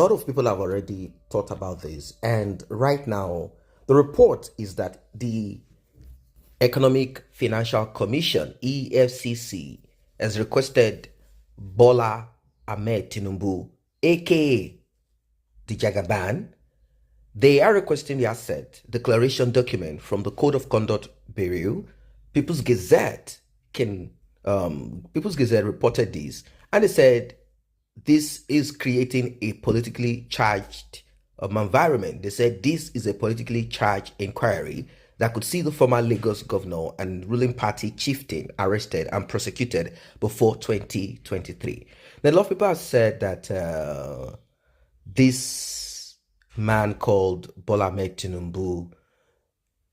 lot of people have already thought about this, and right now, the report is that the Economic Financial Commission (EFCC) has requested Bola Ahmed Tinubu, aka the Jagaban. They are requesting the asset declaration document from the Code of Conduct Bureau. People's Gazette reported this, and they said this is creating a politically charged environment. They said this is a politically charged inquiry that could see the former Lagos governor and ruling party chieftain arrested and prosecuted before 2023. Now, a lot of people have said that this man called Bola Ahmed Tinubu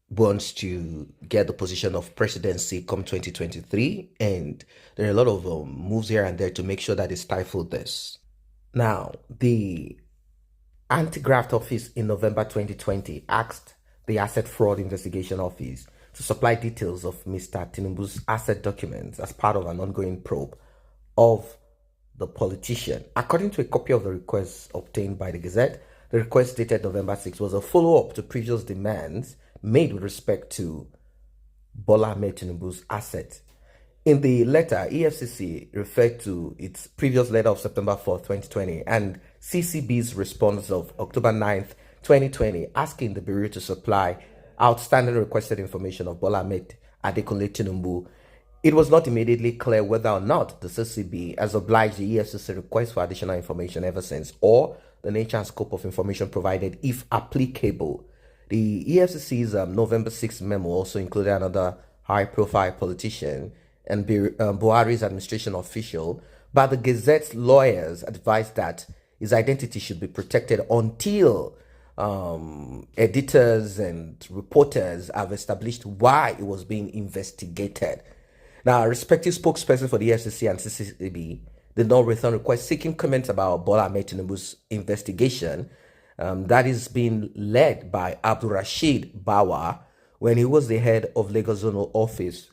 wants to get the position of presidency come 2023, and there are a lot of moves here and there to make sure that they stifle this. Now, the Anti-Graft Office in November 2020 asked the Asset Fraud Investigation Office to supply details of Mr. Tinubu's asset documents as part of an ongoing probe of the politician. According to a copy of the request obtained by the Gazette, the request dated November 6 was a follow-up to previous demands made with respect to Bola Ahmed Tinubu's assets. In the letter, EFCC referred to its previous letter of September 4, 2020 and CCB's response of October 9th, 2020, asking the Bureau to supply outstanding requested information of Bola Ahmed Adekunle Tinubu. It was not immediately clear whether or not the CCB has obliged the EFCC request for additional information ever since, or the nature and scope of information provided, if applicable. The EFCC's November 6 memo also included another high-profile politician and BUHARI's administration official, but the Gazette's lawyers advised that his identity should be protected until editors and reporters have established why it was being investigated. Now, a respective spokesperson for the EFCC and CCB did not return requests seeking comments about Bola Ahmed Tinubu's investigation that is being led by Abdul Rashid Bawa when he was the head of Lagos Zonal Office.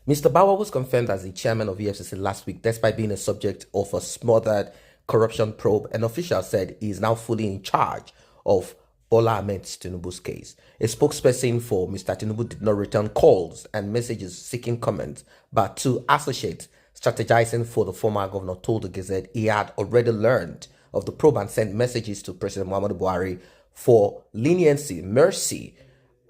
Mr. Bawa was confirmed as the chairman of EFCC last week, despite being a subject of a smothered corruption probe. An official said he is now fully in charge of Bola Ahmed Tinubu's case. A spokesperson for Mr. Tinubu did not return calls and messages seeking comments, but two associates strategizing for the former governor told the Gazette he had already learned of the probe and sent messages to President Muhammadu Buhari for leniency, mercy.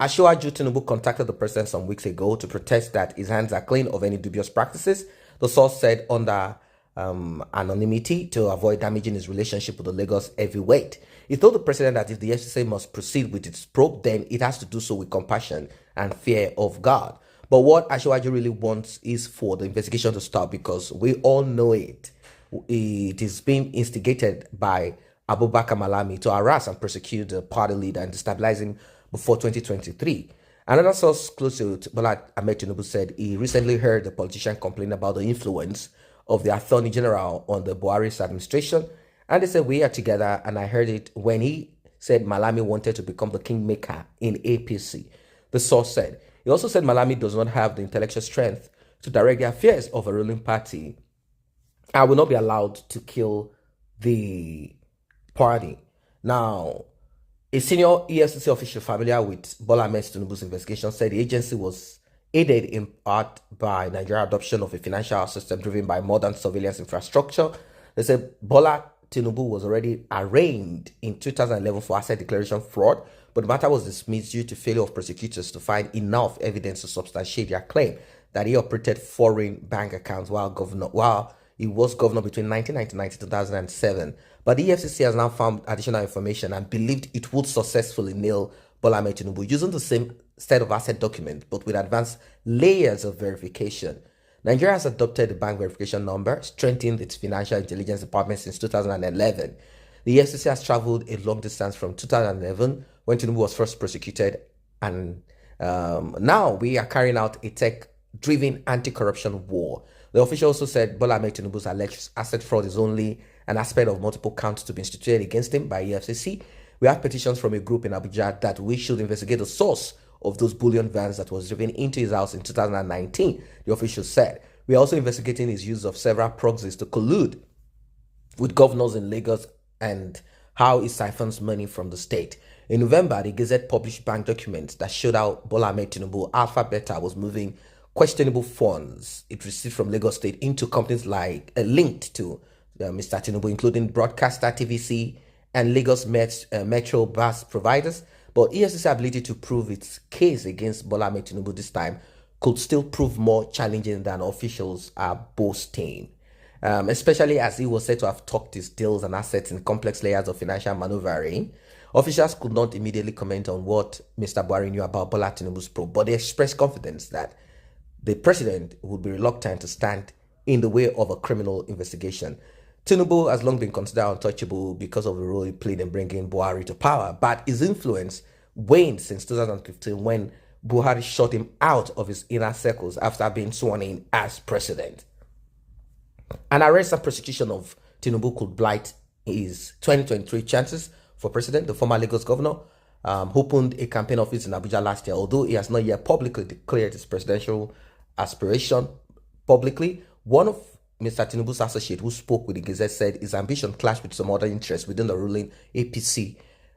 Asiwaju Tinubu contacted the president some weeks ago to protest that his hands are clean of any dubious practices. The source said under anonymity to avoid damaging his relationship with the Lagos heavyweight. He told the president that if the FCC must proceed with its probe, then it has to do so with compassion and fear of God. But what Asiwaju really wants is for the investigation to stop, because we all know it. It is being instigated by Abubakar Malami to harass and persecute the party leader and destabilize him before 2023. Another source close to Bola Ahmed Tinubu said he recently heard the politician complain about the influence of the Attorney General on the Buhari's administration, and they said we are together, and I heard it when he said Malami wanted to become the kingmaker in APC. The source said. He also said Malami does not have the intellectual strength to direct the affairs of a ruling party. I will not be allowed to kill the party. Now, a senior EFCC official familiar with Bola Ahmed Tinubu's investigation said the agency was aided in part by Nigeria's adoption of a financial system driven by modern surveillance infrastructure. They said Bola Tinubu was already arraigned in 2011 for asset declaration fraud, but the matter was dismissed due to failure of prosecutors to find enough evidence to substantiate their claim that he operated foreign bank accounts while he was governor between 1999 to 2007. But the EFCC has now found additional information and believed it would successfully nail Bola Ahmed Tinubu using the same set of asset documents, but with advanced layers of verification. Nigeria has adopted the bank verification number, strengthened its financial intelligence department since 2011. The EFCC has traveled a long distance from 2011, when Tinubu was first prosecuted, and now we are carrying out a tech-driven anti-corruption war. The official also said Bola Ahmed Tinubu's alleged asset fraud is only an aspect of multiple counts to be instituted against him by EFCC. We have petitions from a group in Abuja that we should investigate the source of those bullion vans that was driven into his house in 2019, the official said. We are also investigating his use of several proxies to collude with governors in Lagos and how it siphons money from the state. In November, the Gazette published bank documents that showed how Bola Tinubu Alpha Beta was moving questionable funds it received from Lagos State into companies like linked to Mr. Tinubu, including broadcaster TVC and Lagos Metro bus providers. But EFCC ability to prove its case against Bola Tinubu this time could still prove more challenging than officials are boasting. Especially as he was said to have tucked his deals and assets in complex layers of financial maneuvering. Officials could not immediately comment on what Mr. BUHARI knew about Bola Tinubu's probe, but they expressed confidence that the president would be reluctant to stand in the way of a criminal investigation. Tinubu has long been considered untouchable because of the role he played in bringing BUHARI to power, but his influence waned since 2015 when BUHARI shot him out of his inner circles after being sworn in as president. An arrest and prosecution of Tinubu could blight his 2023 chances for president. The former Lagos governor opened a campaign office in Abuja last year, although he has not yet publicly declared his presidential aspiration publicly. One of Mr. Tinubu's associate who spoke with the Gazette said his ambition clashed with some other interests within the ruling APC,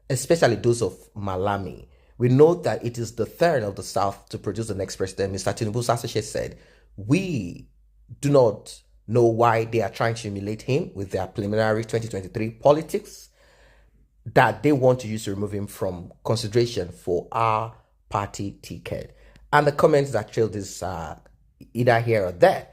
especially those of Malami. We know that it is the turn of the South to produce the next president. Mr. Tinubu's associate said, "We do not know why they are trying to humiliate him with their preliminary 2023 politics that they want to use to remove him from consideration for our party ticket." And the comments that trailed this either here or there.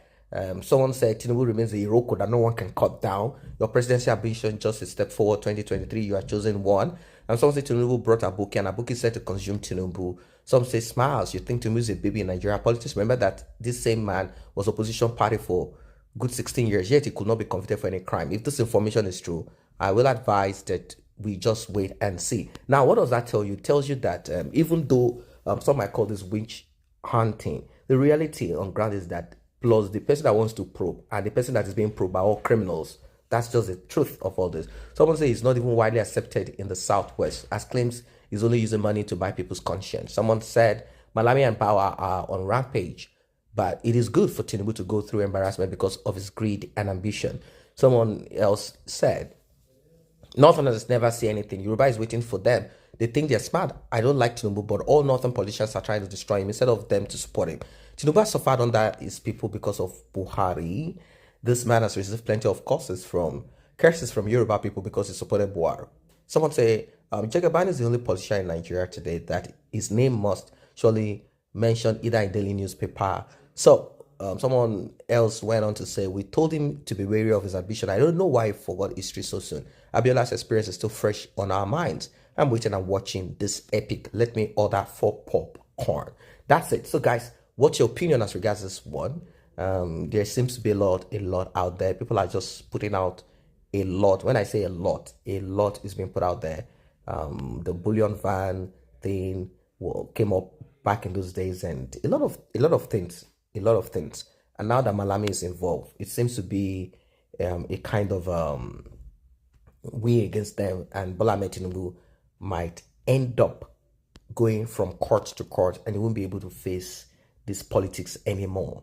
Someone said Tinubu remains a Iroko that no one can cut down. Your presidency ambition just a step forward. 2023, you are chosen one. And someone said Tinubu brought Abuki, and Abuki said to consume Tinubu. Some say smiles. You think Tinubu is a baby in Nigeria politics? Remember that this same man was opposition party for good 16 years, yet he could not be convicted for any crime. If this information is true, I will advise that we just wait and see. Now, what does that tell you? It tells you that even though some might call this witch hunting, the reality on ground is that plus the person that wants to probe and the person that is being probed are all criminals. That's just the truth of all this. Someone says it's not even widely accepted in the Southwest, as claims he's only using money to buy people's conscience. Someone said Malami and Power are on rampage, but it is good for Tinubu to go through embarrassment because of his greed and ambition. Someone else said Northerners never say anything. Yoruba is waiting for them. They think they're smart. I don't like Tinubu, but all Northern politicians are trying to destroy him instead of them to support him. Tinubu has suffered under his people because of BUHARI. This man has received plenty of curses from Yoruba people because he supported BUHARI. Someone say, Jagaban is the only politician in Nigeria today that his name must surely mention either in daily newspaper. So, someone else went on to say, we told him to be wary of his ambition. I don't know why he forgot history so soon. Abiola's experience is still fresh on our minds. I'm waiting and watching this epic. Let me order 4 popcorn. That's it. So, guys, what's your opinion as regards this one? There seems to be a lot out there. People are just putting out a lot. When I say a lot is being put out there. The bullion van thing came up back in those days, and a lot of things. And now that Malami is involved, it seems to be a kind of we against them, and Bola Tinubu might end up going from court to court, and he won't be able to face this politics anymore.